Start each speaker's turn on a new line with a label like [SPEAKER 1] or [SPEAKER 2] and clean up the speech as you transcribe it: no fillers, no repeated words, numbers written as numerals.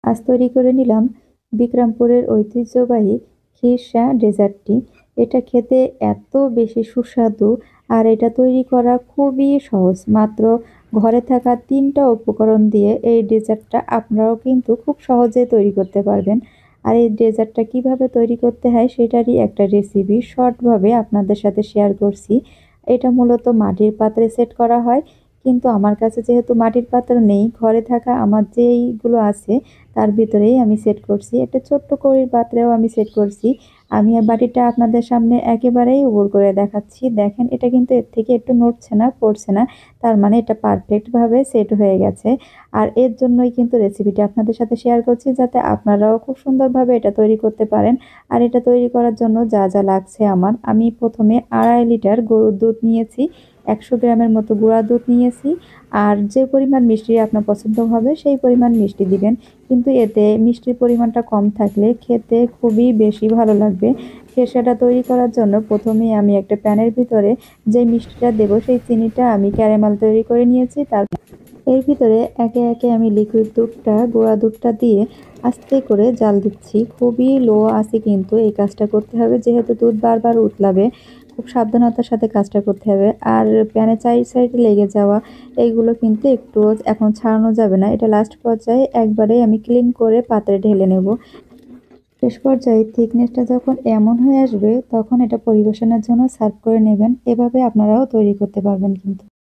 [SPEAKER 1] আজ তৈরি করে নিলাম বিক্রমপুরের ঐতিহ্যবাহী খিরসা ডেজার্টটি। এটা খেতে এত বেশি সুস্বাদু আর এটা তৈরি করা খুবই সহজ। মাত্র ঘরে থাকা ৩টা উপকরণ দিয়ে এই ডেজার্টটা আপনারাও কিন্তু খুব সহজে তৈরি করতে পারবেন। আর এই ডেজার্টটা কিভাবে তৈরি করতে হয় সেটারই একটা রেসিপি শর্টভাবে আপনাদের সাথে শেয়ার করছি। এটা মূলত মাটির পাত্রে সেট করা হয়, কিন্তু আমার কাছে যেহেতু মাটির পাত্র নেই, ঘরে থাকা আমার যেইগুলো আছে তার ভিতরেই আমি সেট করছি। একটা ছোট্ট কড়ির পাত্রেও আমি সেট করছি। আমি বাটিটা আপনাদের সামনে একেবারেই উবুড় করে দেখাচ্ছি। দেখেন, এটা কিন্তু এর থেকে একটু নড়ছে না, পড়ছে না। তার মানে এটা পারফেক্টভাবে সেট হয়ে গেছে। আর এর জন্যই কিন্তু রেসিপিটা আপনাদের সাথে শেয়ার করছি, যাতে আপনারাও খুব সুন্দরভাবে এটা তৈরি করতে পারেন। আর এটা তৈরি করার জন্য যা যা লাগছে আমি প্রথমে 2.5 লিটার গরুর দুধ নিয়েছি, 100 গ্রামের মতো গুঁড়া দুধ নিয়েছি। আর যে পরিমাণ মিষ্টি আপনার পছন্দ হবে সেই পরিমাণ মিষ্টি দিবেন, কিন্তু এতে মিষ্টির পরিমাণটা কম থাকলে খেতে খুবই বেশি ভালো লাগবে। সেটা তৈরি করার জন্য প্রথমেই আমি একটা প্যানের ভিতরে যে মিষ্টিটা দেব সেই চিনিটা আমি ক্যারামেল তৈরি করে নিয়েছি। তারপর এর ভিতরে একে একে আমি লিকুইড দুধটা, গুঁড়া দুধটা দিয়ে আস্তে করে জাল দিচ্ছি। খুবই লো আঁচে কিন্তু এই কাজটা করতে হবে, যেহেতু দুধ বারবার উতলাবে। খুব সাবধানতার সাথে কাজটা করতে হবে। আর প্যানে সাইডে লেগে যাওয়া এইগুলো কিন্তু একটু এখন ছাড়ানো যাবে না। এটা লাস্ট পর্যায়ে একবারেই আমি ক্লিন করে পাত্রে ঢেলে নেব। শেষ পর্যায়ে থিকনেসটা যখন এমন হয়ে আসবে তখন এটা পরিবেশনের জন্য সার্ভ করে নেবেন। এভাবে আপনারাও তৈরি করতে পারবেন কিন্তু।